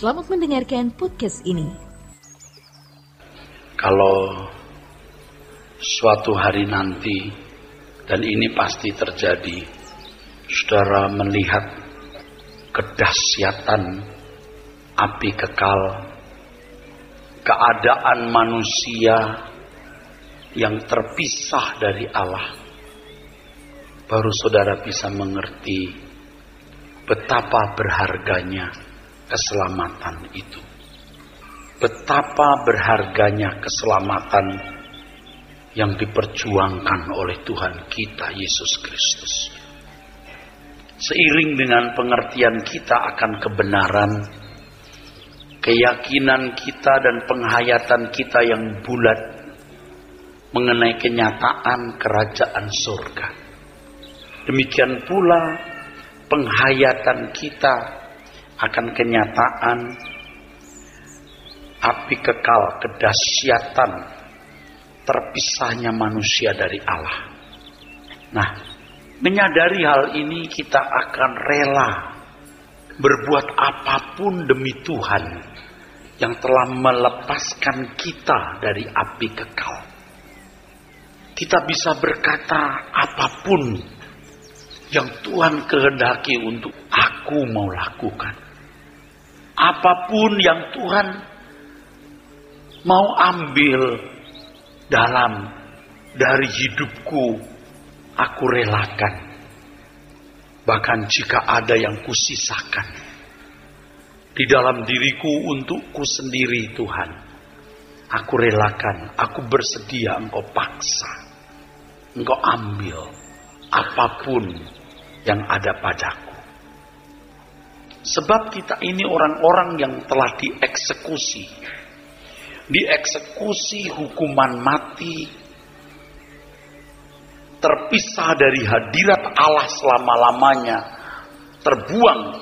Selamat mendengarkan podcast ini. Kalau suatu hari nanti, dan ini pasti terjadi, saudara melihat kedahsyatan api kekal, keadaan manusia yang terpisah dari Allah, baru saudara bisa mengerti betapa berharganya keselamatan itu. Betapa berharganya keselamatan yang diperjuangkan oleh Tuhan kita Yesus Kristus. Seiring dengan pengertian kita akan kebenaran, keyakinan kita dan penghayatan kita yang bulat mengenai kenyataan kerajaan surga. Demikian pula penghayatan kita akan kenyataan api kekal, kedahsyatan terpisahnya manusia dari Allah. Nah, menyadari hal ini kita akan rela berbuat apapun demi Tuhan yang telah melepaskan kita dari api kekal. Kita bisa berkata apapun yang Tuhan kehendaki untuk aku mau lakukan. Apapun yang Tuhan mau ambil dari hidupku, aku relakan. Bahkan jika ada yang kusisakan di dalam diriku untukku sendiri, Tuhan, aku relakan, aku bersedia Engkau paksa, Engkau ambil apapun yang ada padaku. Sebab kita ini orang-orang yang telah dieksekusi hukuman mati, terpisah dari hadirat Allah selama-lamanya, terbuang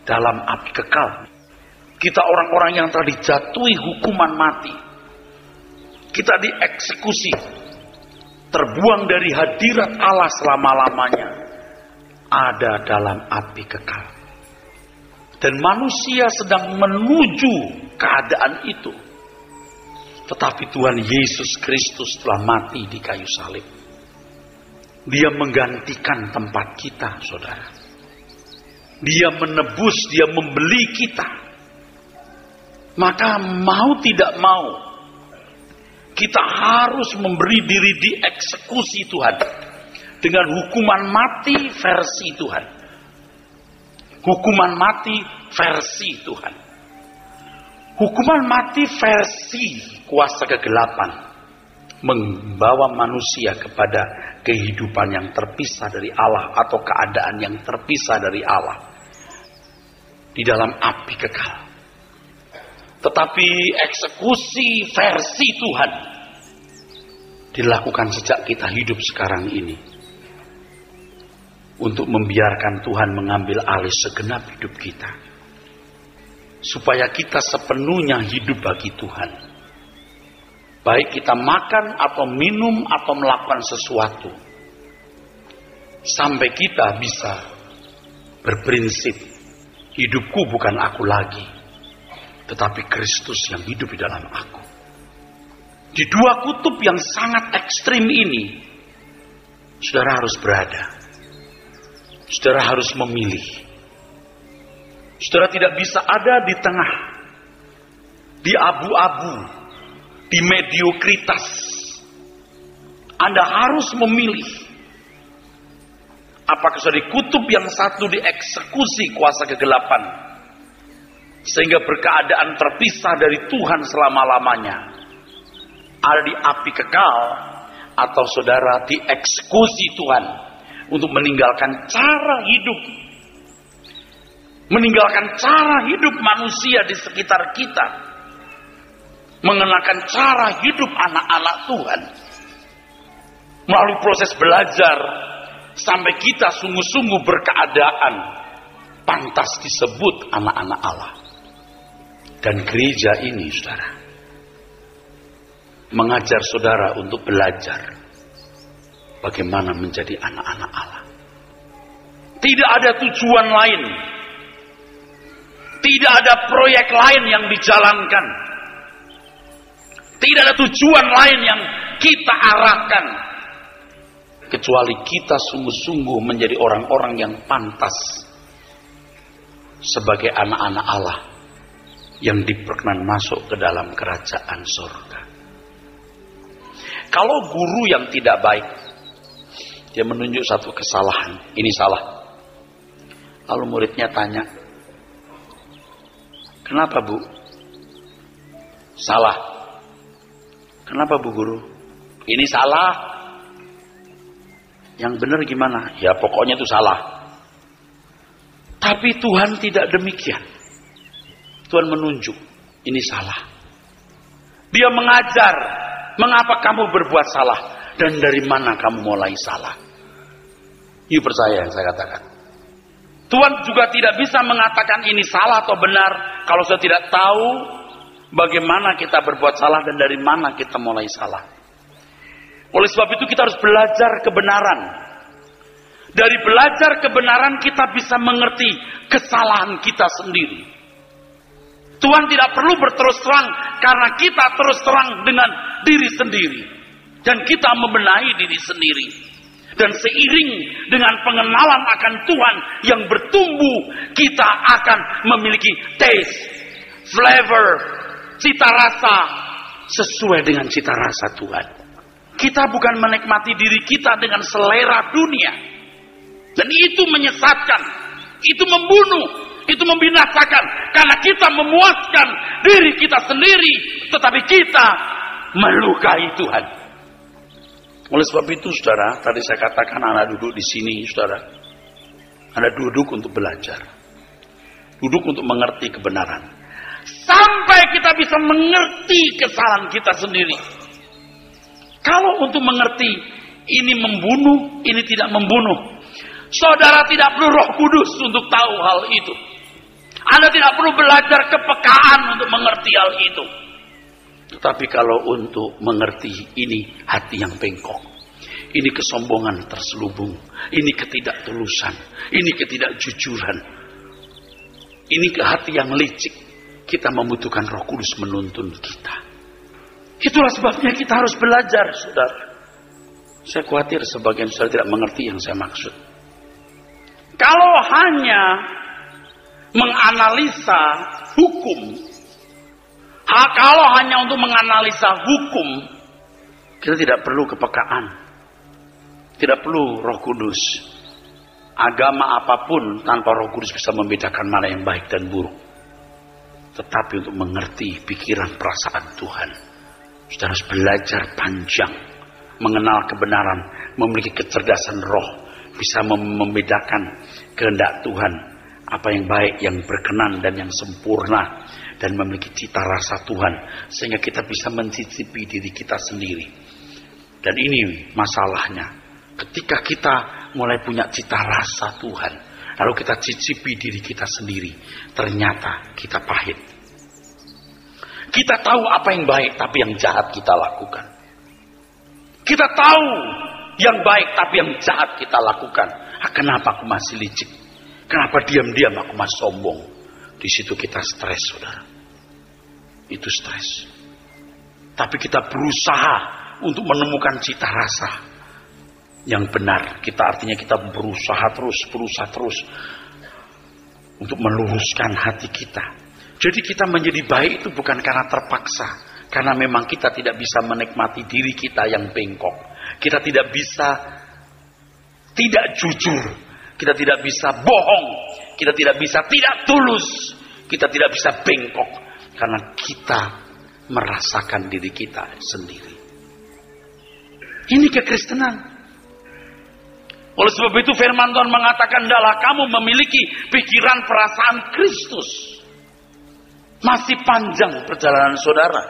dalam api kekal. Kita orang-orang yang telah dijatuhi hukuman mati, kita dieksekusi, terbuang dari hadirat Allah selama-lamanya, ada dalam api kekal. Dan manusia sedang menuju keadaan itu. Tetapi Tuhan Yesus Kristus telah mati di kayu salib. Dia menggantikan tempat kita, saudara. Dia menebus, dia membeli kita. Maka mau tidak mau, kita harus memberi diri dieksekusi Tuhan. Dengan hukuman mati versi Tuhan. Hukuman mati versi Tuhan. Hukuman mati versi kuasa kegelapan membawa manusia kepada kehidupan yang terpisah dari Allah atau keadaan yang terpisah dari Allah di dalam api kekal. Tetapi eksekusi versi Tuhan dilakukan sejak kita hidup sekarang ini untuk membiarkan Tuhan mengambil alih segenap hidup kita, supaya kita sepenuhnya hidup bagi Tuhan. Baik kita makan atau minum atau melakukan sesuatu, sampai kita bisa berprinsip, hidupku bukan aku lagi, tetapi Kristus yang hidup di dalam aku. Di dua kutub yang sangat ekstrim ini, saudara harus berada. Saudara harus memilih. Saudara tidak bisa ada di tengah, di abu-abu, di mediokritas. Anda harus memilih. Apakah saudara di kutub yang satu dieksekusi kuasa kegelapan, sehingga berkeadaan terpisah dari Tuhan selama-lamanya, ada di api kekal, atau saudara dieksekusi Tuhan untuk meninggalkan cara hidup, meninggalkan cara hidup manusia di sekitar kita, mengenakan cara hidup anak-anak Tuhan, melalui proses belajar sampai kita sungguh-sungguh berkeadaan pantas disebut anak-anak Allah. Dan gereja ini, saudara, mengajar saudara untuk belajar bagaimana menjadi anak-anak Allah. Tidak ada tujuan lain Tidak ada proyek lain yang dijalankan. Tidak ada tujuan lain yang kita arahkan. Kecuali kita sungguh-sungguh menjadi orang-orang yang pantas sebagai anak-anak Allah yang diperkenan masuk ke dalam kerajaan surga. Kalau guru yang tidak baik, dia menunjuk satu kesalahan, ini salah. Lalu muridnya tanya, kenapa Bu? Salah. Kenapa Bu Guru? Ini salah. Yang benar gimana? Ya pokoknya itu salah. Tapi Tuhan tidak demikian. Tuhan menunjuk, ini salah. Dia mengajar, mengapa kamu berbuat salah dan dari mana kamu mulai salah. You percaya yang saya katakan. Tuhan juga tidak bisa mengatakan ini salah atau benar kalau saya tidak tahu bagaimana kita berbuat salah dan dari mana kita mulai salah. Oleh sebab itu kita harus belajar kebenaran. Dari belajar kebenaran kita bisa mengerti kesalahan kita sendiri. Tuhan tidak perlu berterus terang karena kita terus terang dengan diri sendiri. Dan kita membenahi diri sendiri. Dan seiring dengan pengenalan akan Tuhan yang bertumbuh, kita akan memiliki taste, flavor, cita rasa sesuai dengan cita rasa Tuhan. Kita bukan menikmati diri kita dengan selera dunia. Dan itu menyesatkan, itu membunuh, itu membinasakan. Karena kita memuaskan diri kita sendiri, tetapi kita melukai Tuhan. Oleh sebab itu saudara, tadi saya katakan anak duduk di sini saudara. Anda duduk untuk belajar. Duduk untuk mengerti kebenaran. Sampai kita bisa mengerti kesalahan kita sendiri. Kalau untuk mengerti ini membunuh, ini tidak membunuh. Saudara tidak perlu Roh Kudus untuk tahu hal itu. Anda tidak perlu belajar kepekaan untuk mengerti hal itu. Tetapi kalau untuk mengerti ini hati yang bengkok, ini kesombongan terselubung, ini ketidaktulusan, ini ketidakjujuran, ini ke hati yang licik, kita membutuhkan Roh Kudus menuntun kita. Itulah sebabnya kita harus belajar, saudara. Saya khawatir sebagian saudara tidak mengerti yang saya maksud. Kalau hanya menganalisa hukum, kalau hanya untuk menganalisa hukum, kita tidak perlu kepekaan, tidak perlu Roh Kudus. Agama apapun tanpa Roh Kudus bisa membedakan mana yang baik dan buruk. Tetapi untuk mengerti pikiran perasaan Tuhan, kita harus belajar panjang, mengenal kebenaran, memiliki kecerdasan roh, bisa membedakan kehendak Tuhan, apa yang baik, yang berkenan dan yang sempurna, dan memiliki cita rasa Tuhan, sehingga kita bisa mencicipi diri kita sendiri. Dan ini masalahnya, ketika kita mulai punya cita rasa Tuhan, lalu kita cicipi diri kita sendiri, ternyata kita pahit. Kita tahu apa yang baik, tapi yang jahat kita lakukan. Kita tahu yang baik, tapi yang jahat kita lakukan. Kenapa aku masih licik? Kenapa diam-diam aku masih sombong? Di situ kita stres, saudara. Itu stres. Tapi kita berusaha untuk menemukan cita rasa yang benar. Artinya kita berusaha terus untuk meluruskan hati kita. Jadi kita menjadi baik itu bukan karena terpaksa, karena memang kita tidak bisa menikmati diri kita yang bengkok. Kita tidak bisa tidak jujur, kita tidak bisa bohong, kita tidak bisa tidak tulus, kita tidak bisa bengkok karena kita merasakan diri kita sendiri. Ini kekristenan. Oleh sebab itu firman Tuhan mengatakan, "Hendaklah kamu memiliki pikiran perasaan Kristus." Masih panjang perjalanan saudara.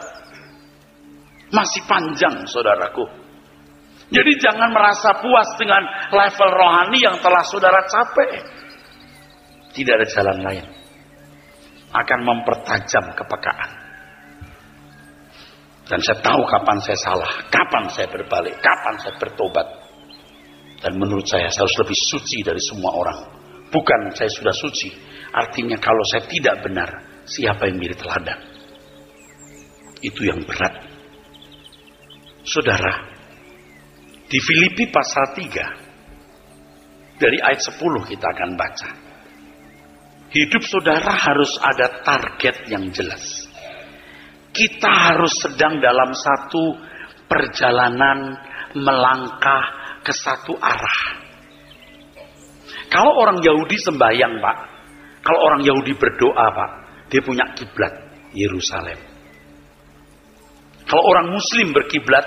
Masih panjang, saudaraku. Jadi jangan merasa puas dengan level rohani yang telah saudara capai. Tidak ada jalan lain. Akan mempertajam kepekaan. Dan saya tahu kapan saya salah, kapan saya berbalik, kapan saya bertobat. Dan menurut saya harus lebih suci dari semua orang. Bukan saya sudah suci, Artinya kalau saya tidak benar, siapa yang menjadi teladan? Itu yang berat. Saudara, di Filipi pasal 3, dari ayat 10 kita akan baca. Hidup saudara harus ada target yang jelas. Kita harus sedang dalam satu perjalanan melangkah ke satu arah. Kalau orang Yahudi sembahyang, Pak, kalau orang Yahudi berdoa, Pak, dia punya kiblat Yerusalem. Kalau orang Muslim berkiblat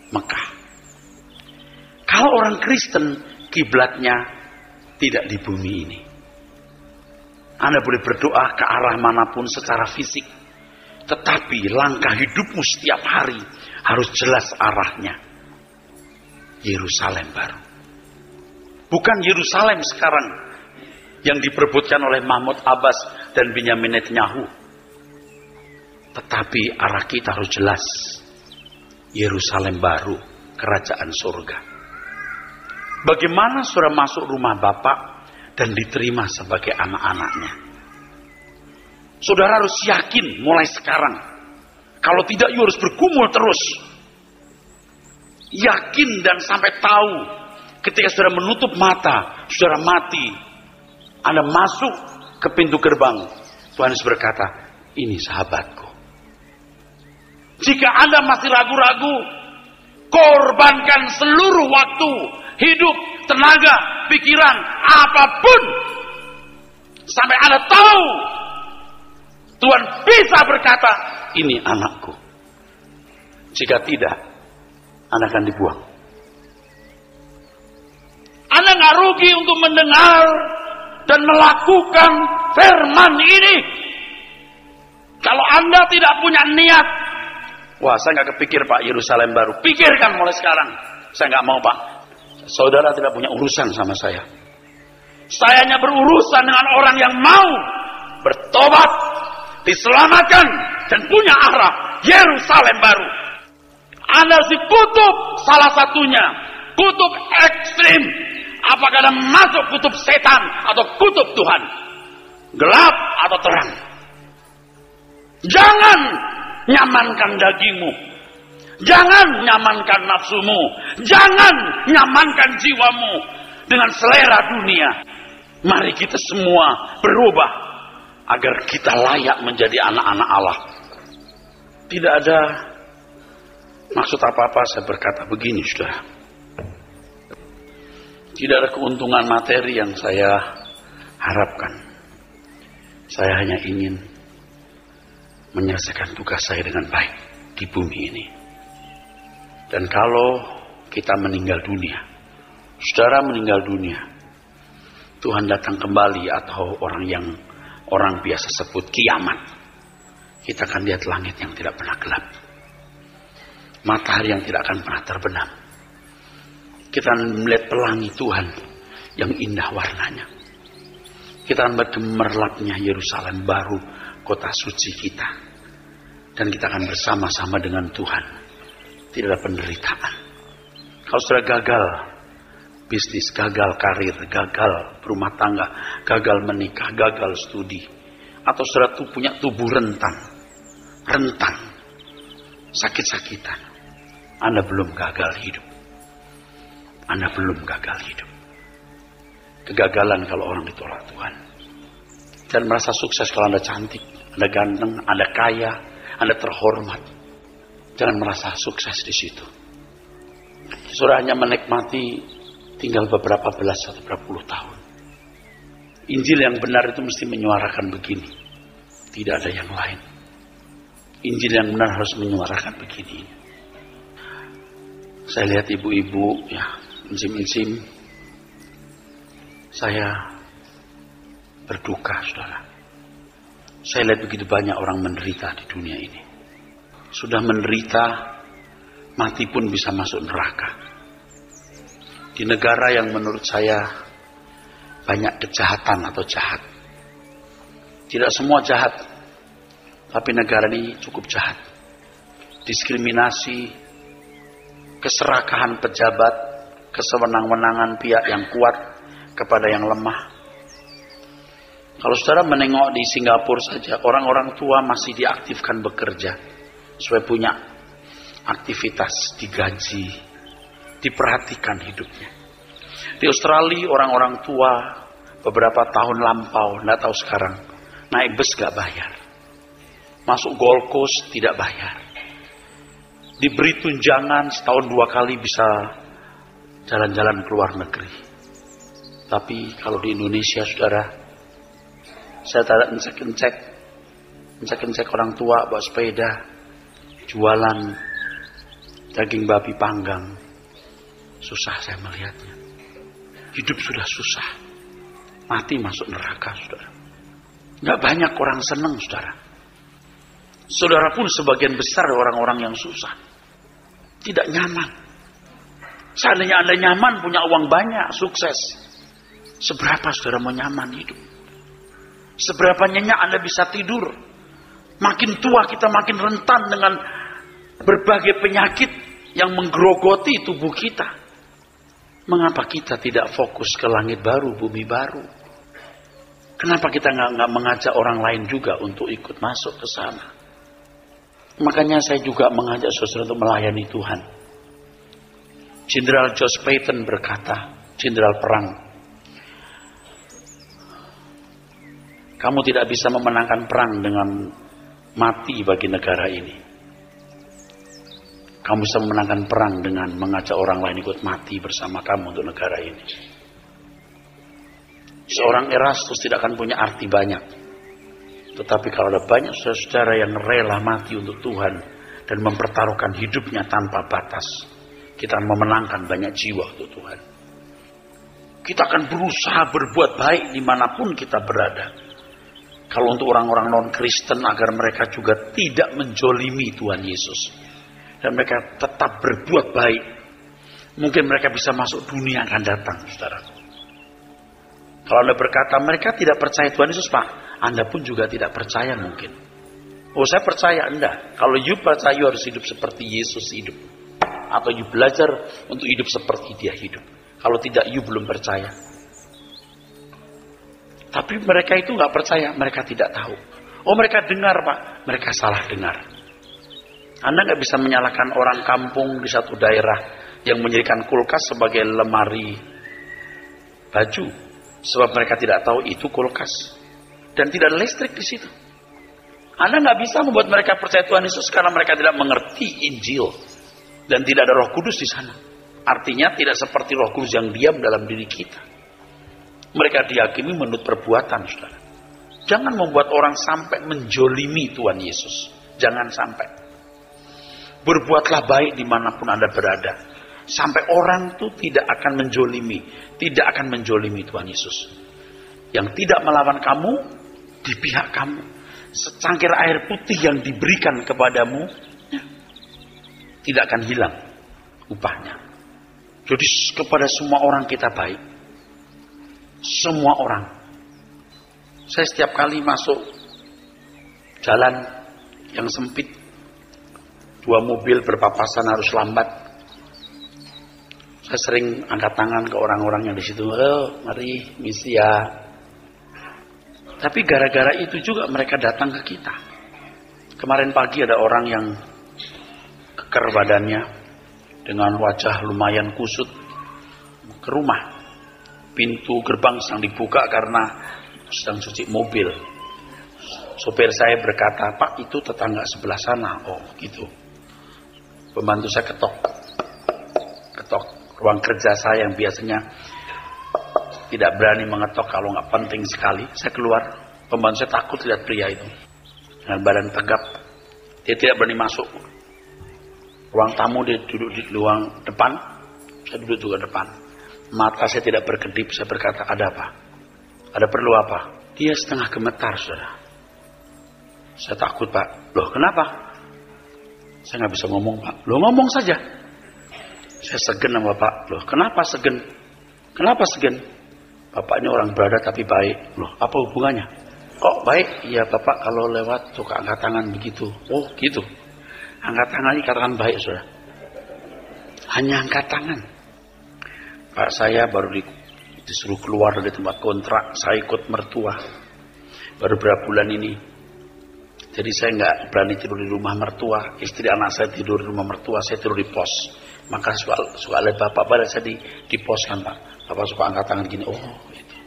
Mekah. Kalau orang Kristen kiblatnya tidak di bumi ini. Anda boleh berdoa ke arah manapun secara fisik, tetapi langkah hidupmu setiap hari harus jelas arahnya. Yerusalem baru. Bukan Yerusalem sekarang yang diperebutkan oleh Mahmud Abbas dan Benyamin Netanyahu. Tetapi arah kita harus jelas. Yerusalem baru, kerajaan surga. Bagaimana saudara masuk rumah Bapak dan diterima sebagai anak-anaknya? Saudara harus yakin mulai sekarang. Kalau tidak, you harus bergumul terus. Yakin dan sampai tahu ketika saudara menutup mata, saudara mati, Anda masuk ke pintu gerbang, Tuhan Yesus berkata, ini sahabatku. Jika Anda masih ragu-ragu, korbankan seluruh waktu, hidup, tenaga, pikiran, apapun, sampai Anda tahu Tuhan bisa berkata, ini anakku. Jika tidak, Anda akan dibuang. Anda nggak rugi untuk mendengar dan melakukan firman ini. Kalau Anda tidak punya niat, wah, saya nggak kepikir Pak Yerusalem baru. Pikirkan mulai sekarang. Saya nggak mau Pak. Saudara tidak punya urusan sama saya. Saya hanya berurusan dengan orang yang mau bertobat, diselamatkan, dan punya arah Yerusalem baru. Anda harus dikutuk salah satunya. Kutub ekstrim. Apakah Anda masuk kutub setan atau kutub Tuhan? Gelap atau terang? Jangan nyamankan dagingmu. Jangan nyamankan nafsumu. Jangan nyamankan jiwamu dengan selera dunia. Mari kita semua berubah agar kita layak menjadi anak-anak Allah. Tidak ada maksud apa-apa saya berkata begini, saudara. Tidak ada keuntungan materi yang saya harapkan. Saya hanya ingin menyelesaikan tugas saya dengan baik di bumi ini. Dan kalau kita meninggal dunia, saudara meninggal dunia, Tuhan datang kembali atau orang biasa sebut kiamat, kita akan lihat langit yang tidak pernah gelap, matahari yang tidak akan pernah terbenam. Kita akan melihat pelangi Tuhan yang indah warnanya. Kita akan bergemerlapnya Yerusalem baru, kota suci kita. Dan kita akan bersama-sama dengan Tuhan. Tidak ada penderitaan. Kalau sudah gagal bisnis, gagal karir, gagal berumah tangga, gagal menikah, gagal studi, atau sudah punya tubuh rentan, sakit-sakitan, Anda belum gagal hidup. Anda belum gagal hidup. Kegagalan kalau orang ditolak Tuhan. Dan merasa sukses kalau Anda cantik, Anda ganteng, Anda kaya, Anda terhormat. Jangan merasa sukses di situ. Saudara hanya menikmati tinggal beberapa belas atau beberapa puluh tahun. Injil yang benar itu mesti menyuarakan begini. Tidak ada yang lain. Injil yang benar harus menyuarakan begini. Saya lihat ibu-ibu, ya, encim-encim, saya berduka, saudara. Saya lihat begitu banyak orang menderita di dunia ini. Sudah menderita, mati pun bisa masuk neraka. Di negara yang menurut saya banyak kejahatan atau jahat. Tidak semua jahat, tapi negara ini cukup jahat. Diskriminasi, keserakahan pejabat, kesewenang-wenangan pihak yang kuat kepada yang lemah. Kalau saudara menengok di Singapura saja, orang-orang tua masih diaktifkan bekerja supaya punya aktivitas, digaji, diperhatikan hidupnya. Di Australia orang-orang tua beberapa tahun lampau, tidak tahu sekarang, naik bus gak bayar, masuk Gold Coast tidak bayar, diberi tunjangan setahun 2 kali bisa jalan-jalan ke luar negeri. Tapi kalau di Indonesia, saudara, saya tak ngecek orang tua bawa sepeda, jualan daging babi panggang. Susah saya melihatnya. Hidup sudah susah. Mati masuk neraka, saudara. Nggak banyak orang senang, saudara. Saudara pun sebagian besar orang-orang yang susah. Tidak nyaman. Seandainya Anda nyaman, punya uang banyak, sukses. Seberapa saudara mau nyaman hidup? Seberapa nyenyak Anda bisa tidur? Makin tua kita makin rentan dengan berbagai penyakit yang menggerogoti tubuh kita. Mengapa kita tidak fokus ke langit baru, bumi baru? Kenapa kita nggak mengajak orang lain juga untuk ikut masuk ke sana? Makanya saya juga mengajak saudara untuk melayani Tuhan. Jenderal George Patton berkata, jenderal perang, kamu tidak bisa memenangkan perang dengan mati bagi negara ini. Kamu bisa memenangkan perang dengan mengajak orang lain ikut mati bersama kamu untuk negara ini. Seorang Erastus tidak akan punya arti banyak. Tetapi kalau ada banyak saudara-saudara yang rela mati untuk Tuhan dan mempertaruhkan hidupnya tanpa batas, kita akan memenangkan banyak jiwa untuk Tuhan. Kita akan berusaha berbuat baik dimanapun kita berada. Kalau untuk orang-orang non-Kristen, agar mereka juga tidak menjolimi Tuhan Yesus. Dan mereka tetap berbuat baik. Mungkin mereka bisa masuk dunia yang akan datang, saudara. Kalau Anda berkata, mereka tidak percaya Tuhan Yesus, Pak. Anda pun juga tidak percaya mungkin. Oh, saya percaya Anda. Kalau you percaya, you harus hidup seperti Yesus hidup. Atau you belajar untuk hidup seperti Dia hidup. Kalau tidak, you belum percaya. Tapi mereka itu nggak percaya, mereka tidak tahu. Oh, mereka dengar, Pak. Mereka salah dengar. Anda nggak bisa menyalahkan orang kampung di satu daerah yang menjadikan kulkas sebagai lemari baju, sebab mereka tidak tahu itu kulkas dan tidak ada listrik di situ. Anda nggak bisa membuat mereka percaya Tuhan Yesus karena mereka tidak mengerti Injil dan tidak ada Roh Kudus di sana. Artinya tidak seperti Roh Kudus yang diam dalam diri kita. Mereka dihakimi menurut perbuatan, saudara. Jangan membuat orang sampai menjolimi Tuhan Yesus. Jangan sampai. Berbuatlah baik dimanapun Anda berada. Sampai orang itu tidak akan menjolimi. Tidak akan menjolimi Tuhan Yesus. Yang tidak melawan kamu, di pihak kamu. Secangkir air putih yang diberikan kepadamu, tidak akan hilang upahnya. Jadi kepada semua orang kita baik. Semua orang. Saya setiap kali masuk jalan yang sempit, 2 mobil berpapasan harus lambat, saya sering angkat tangan ke orang-orang yang di situ. Oh, mari misi ya. Tapi gara-gara itu juga mereka datang ke kita. Kemarin pagi ada orang yang keker badannya dengan wajah lumayan kusut ke rumah. Pintu gerbang sedang dibuka karena sedang cuci mobil. Sopir saya berkata, Pak, itu tetangga sebelah sana. Oh, gitu. Pembantu saya ketok ruang kerja saya yang biasanya tidak berani mengetok kalau nggak penting sekali. Saya keluar. Pembantu saya takut lihat pria itu dengan badan tegap. Dia tidak berani masuk. Ruang tamu dia duduk di ruang depan. Saya duduk juga depan. Mata saya tidak berkedip. Saya berkata, ada apa? Ada perlu apa? Dia setengah gemetar, saudara. Saya takut, Pak. Loh, kenapa? Saya nggak bisa ngomong, Pak. Loh, ngomong saja. Saya segen sama Bapak. Loh, kenapa segen? Kenapa segen? Bapak ini orang berada tapi baik. Loh, apa hubungannya? Kok baik? Iya, Bapak kalau lewat suka angkat tangan begitu. Oh, gitu. Angkat tangan ini katakan baik, saudara. Hanya angkat tangan. Pak, saya baru disuruh keluar dari tempat kontrak. Saya ikut mertua. baru berapa bulan ini. Jadi saya nggak berani tidur di rumah mertua. Istri anak saya tidur di rumah mertua, saya tidur di pos. Maka suka lihat bapak pada saya di pos kan Pak. Bapak suka angkat tangan gini, oh itu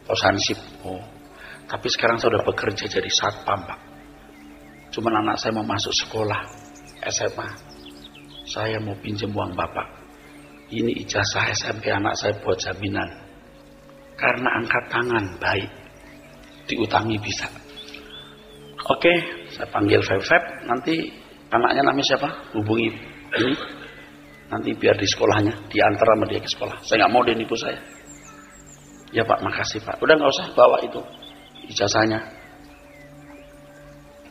pos hansip. Oh, tapi sekarang saya udah bekerja jadi satpam Pak. Cuman anak saya mau masuk sekolah SMA. Saya mau pinjam uang bapak. Ini ijazah SMP anak saya buat jaminan. Karena angkat tangan baik, diutangi bisa. Oke, saya panggil Feb, nanti anaknya namanya siapa? Hubungi ini. Nanti biar di sekolahnya, diantar sama dia ke sekolah. Saya nggak mau dia nipu saya. Ya Pak, makasih Pak. Udah nggak usah bawa itu ijazahnya.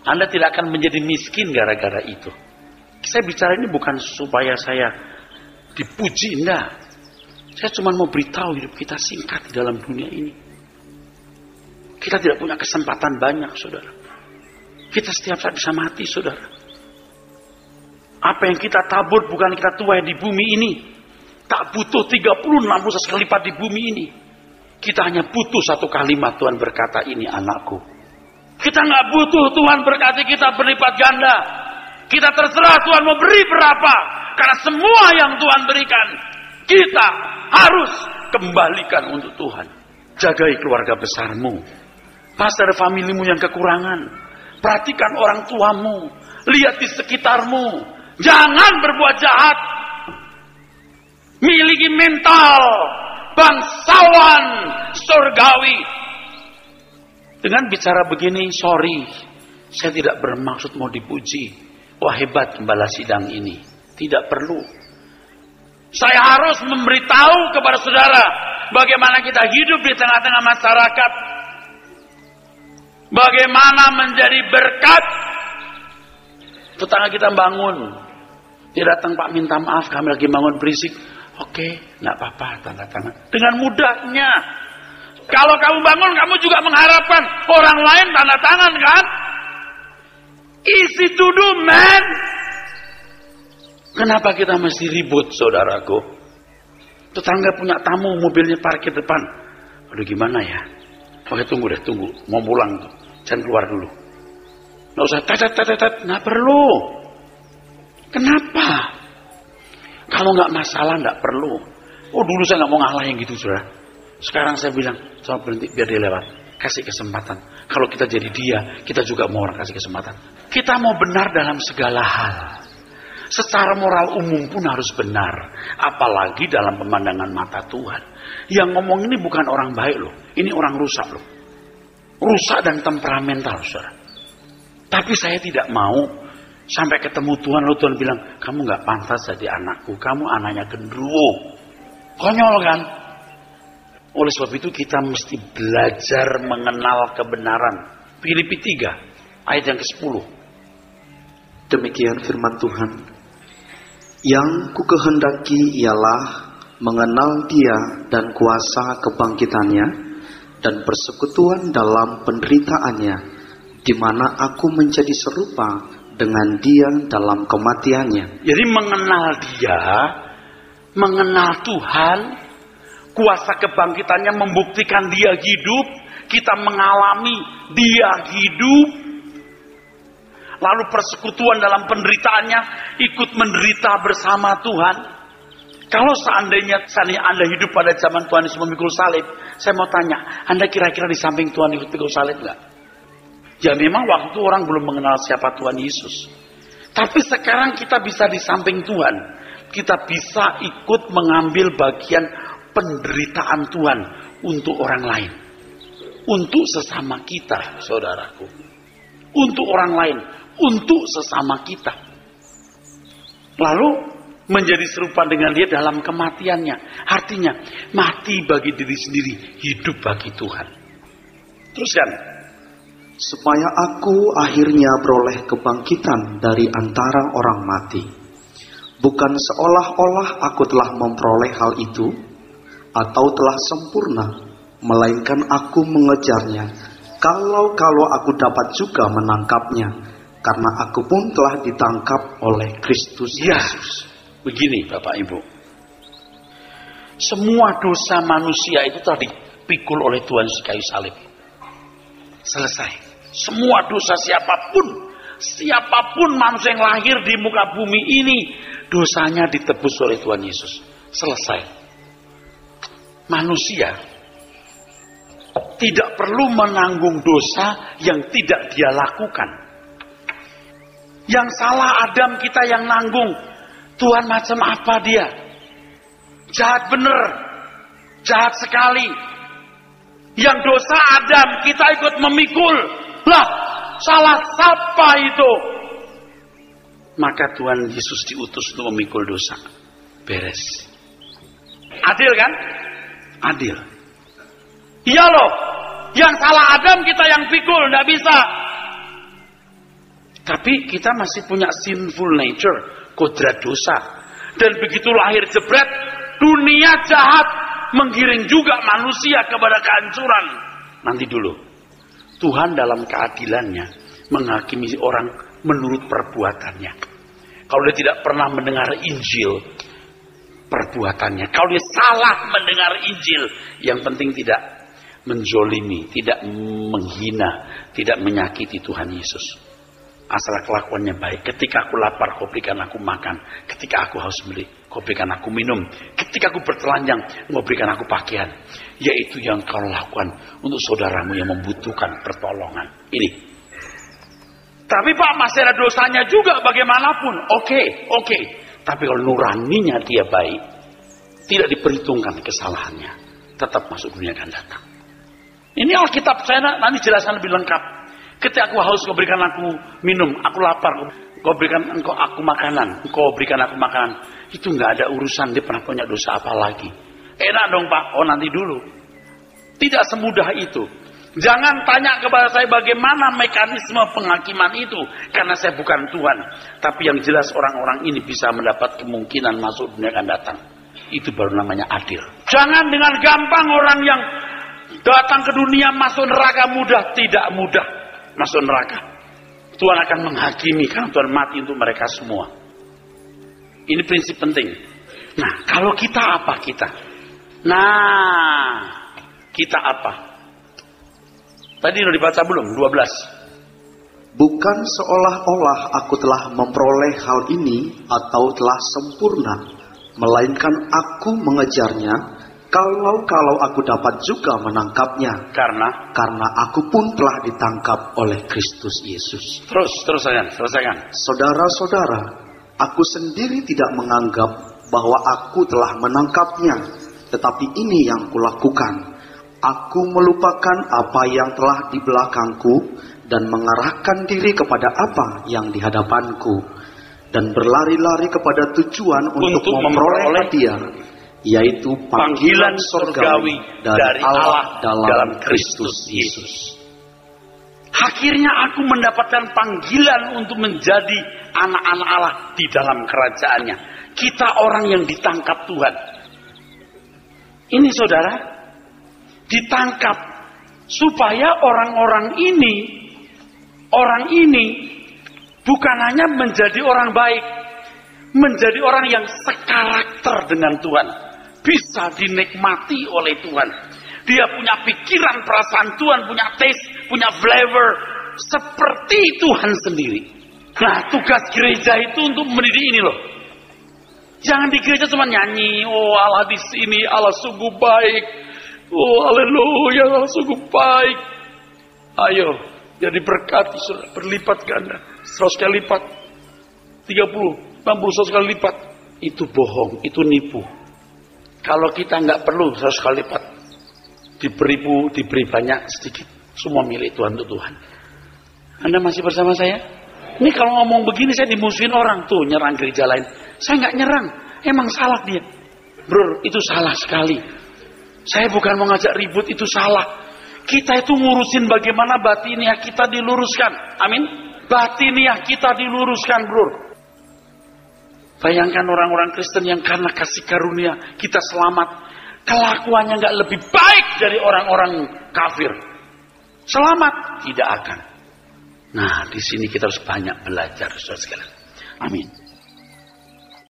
Anda tidak akan menjadi miskin gara-gara itu. Saya bicara ini bukan supaya saya dipuji, enggak. Saya cuma mau beritahu hidup kita singkat di dalam dunia ini. Kita tidak punya kesempatan banyak, saudara. Kita setiap saat bisa mati, saudara. Apa yang kita tabur bukan kita tuai di bumi ini. Tak butuh 30-60 kali lipat di bumi ini. Kita hanya butuh satu kalimat Tuhan berkata, ini anakku. Kita nggak butuh Tuhan berkati kita berlipat ganda. Kita terserah Tuhan mau beri berapa. Karena semua yang Tuhan berikan, kita harus kembalikan untuk Tuhan. Jagai keluarga besarmu. Pasar familimu yang kekurangan. Perhatikan orang tuamu. Lihat di sekitarmu. Jangan berbuat jahat. Miliki mental bangsawan surgawi. Dengan bicara begini, sorry, saya tidak bermaksud mau dipuji. Wah hebat gembala sidang ini. Tidak perlu. Saya harus memberitahu kepada saudara bagaimana kita hidup di tengah-tengah masyarakat. Bagaimana menjadi berkat. Tetangga kita bangun. Dia datang, Pak minta maaf kami lagi bangun berisik. Oke, enggak apa-apa, tanda tangan. Dengan mudahnya. Kalau kamu bangun, kamu juga mengharapkan orang lain tanda tangan kan? Easy to do, man. Kenapa kita mesti ribut, saudaraku? Tetangga punya tamu, mobilnya parkir depan. Aduh gimana ya? Oke tunggu deh, tunggu. Mau pulang tuh. Jangan keluar dulu. Nggak usah tet. Nggak perlu. Kenapa? Kalau nggak masalah nggak perlu. Oh dulu saya nggak mau ngalah yang gitu saudara. Sekarang saya bilang, coba berhenti biar dia lewat. Kasih kesempatan. Kalau kita jadi dia, kita juga mau orang kasih kesempatan. Kita mau benar dalam segala hal. Secara moral umum pun harus benar. Apalagi dalam pemandangan mata Tuhan. Yang ngomong ini bukan orang baik loh. Ini orang rusak loh. Rusak dan temperamental saudara. Tapi saya tidak mau sampai ketemu Tuhan, lalu Tuhan bilang, kamu gak pantas jadi anakku, kamu anaknya gendruwo. Konyol kan? Oleh sebab itu kita mesti belajar mengenal kebenaran. Filipi 3 ayat yang ke-10. Demikian firman Tuhan. Yang kukehendaki ialah mengenal Dia dan kuasa kebangkitannya dan persekutuan dalam penderitaannya, di mana aku menjadi serupa dengan Dia dalam kematiannya. Jadi mengenal Dia, mengenal Tuhan, kuasa kebangkitannya membuktikan Dia hidup, kita mengalami Dia hidup, lalu persekutuan dalam penderitaannya, ikut menderita bersama Tuhan. Kalau seandainya Anda hidup pada zaman Tuhan Yesus memikul salib, saya mau tanya, Anda kira-kira di samping Tuhan ikut pikul salib nggak? Ya memang waktu itu orang belum mengenal siapa Tuhan Yesus. Tapi sekarang kita bisa di samping Tuhan. Kita bisa ikut mengambil bagian penderitaan Tuhan untuk orang lain. Untuk sesama kita, saudaraku. Untuk orang lain. Untuk sesama kita. Lalu menjadi serupa dengan Dia dalam kematiannya. Artinya mati bagi diri sendiri, hidup bagi Tuhan. Teruskan. Supaya aku akhirnya beroleh kebangkitan dari antara orang mati. Bukan seolah-olah aku telah memperoleh hal itu, atau telah sempurna, melainkan aku mengejarnya, kalau aku dapat juga menangkapnya, karena aku pun telah ditangkap oleh Kristus Yesus. Begini Bapak Ibu. Semua dosa manusia itu telah dipikul oleh Tuhan Yesus kayu salib. Selesai. Semua dosa siapapun manusia yang lahir di muka bumi ini, dosanya ditebus oleh Tuhan Yesus. Selesai. Manusia tidak perlu menanggung dosa yang tidak dia lakukan. Yang salah Adam kita yang nanggung. Tuhan macam apa dia? Jahat bener. Jahat sekali. Yang dosa Adam kita ikut memikul. Lah, salah siapa itu? Maka Tuhan Yesus diutus untuk memikul dosa. Beres. Adil kan? Adil. Iya loh. Yang salah Adam kita yang pikul. Tidak bisa. Tapi kita masih punya sinful nature. Kodrat dosa. Dan begitu lahir jebret. Dunia jahat. Menggiring juga manusia kepada kehancuran. Nanti dulu. Tuhan dalam keadilannya menghakimi orang menurut perbuatannya. Kalau dia tidak pernah mendengar Injil, perbuatannya. Kalau dia salah mendengar Injil, yang penting tidak menjolimi, tidak menghina, tidak menyakiti Tuhan Yesus. Asal kelakuannya baik. Ketika aku lapar, kau berikan aku makan. Ketika aku haus beli, kau berikan aku minum. Ketika aku bertelanjang, kau berikan aku pakaian. Yaitu yang kau lakukan untuk saudaramu yang membutuhkan pertolongan. Ini. Tapi Pak, masih ada dosanya juga bagaimanapun. Oke. Tapi kalau nuraninya dia baik, tidak diperhitungkan kesalahannya, tetap masuk dunia akan datang. Ini Alkitab saya nanti jelaskan lebih lengkap. Ketika aku haus, kau berikan aku minum. Aku lapar, kau berikan aku makanan. Kau berikan aku makanan. Itu nggak ada urusan dia pernah punya dosa apa lagi. Enak dong Pak. Oh nanti dulu. Tidak semudah itu. Jangan tanya kepada saya bagaimana mekanisme penghakiman itu. Karena saya bukan Tuhan. Tapi yang jelas orang-orang ini bisa mendapat kemungkinan masuk dunia akan datang. Itu baru namanya adil. Jangan dengan gampang orang yang datang ke dunia masuk neraka mudah. Tidak mudah masuk neraka. Tuhan akan menghakimi karena Tuhan mati untuk mereka semua. Ini prinsip penting. Nah, kalau kita apa kita? Kita apa? Tadi udah dibaca belum? 12. Bukan seolah-olah aku telah memperoleh hal ini atau telah sempurna, melainkan aku mengejarnya. Kalau aku dapat juga menangkapnya, karena aku pun telah ditangkap oleh Kristus Yesus. Selesaikan. Saudara-saudara, aku sendiri tidak menganggap bahwa aku telah menangkapnya, tetapi ini yang kulakukan. Aku melupakan apa yang telah di belakangku dan mengarahkan diri kepada apa yang di hadapanku, dan berlari-lari kepada tujuan untuk memperoleh hadiah, yaitu panggilan surgawi dari Allah dalam Kristus Yesus. Akhirnya aku mendapatkan panggilan untuk menjadi anak-anak Allah di dalam kerajaannya. Kita orang yang ditangkap Tuhan. Ini saudara, ditangkap supaya orang ini bukan hanya menjadi orang baik, menjadi orang yang sekarakter dengan Tuhan. Bisa dinikmati oleh Tuhan. Dia punya pikiran, perasaan Tuhan, punya taste, punya flavor. Seperti Tuhan sendiri. Nah, tugas gereja itu untuk mendidik ini loh. Jangan di gereja cuma nyanyi. Oh Allah di sini, Allah sungguh baik. Oh haleluya, Allah sungguh baik. Ayo, jadi berkati, berlipat ganda. 100 kali lipat. 30, 60, 100 kali lipat. Itu bohong, itu nipu. Kalau kita nggak perlu 100 kali lipat, diberi banyak sedikit, semua milik Tuhan untuk Tuhan. Anda masih bersama saya? Ini kalau ngomong begini saya dimusuhin orang tuh, nyerang gereja lain. Saya nggak nyerang, emang salah dia. Bro, itu salah sekali. Saya bukan mau ngajak ribut, itu salah. Kita itu ngurusin bagaimana batiniah kita diluruskan. Amin. Batiniah kita diluruskan, bro. Bayangkan orang-orang Kristen yang karena kasih karunia kita selamat, kelakuannya nggak lebih baik dari orang-orang kafir. Selamat tidak akan. Nah, di sini kita harus banyak belajar, saudara sekalian. Amin.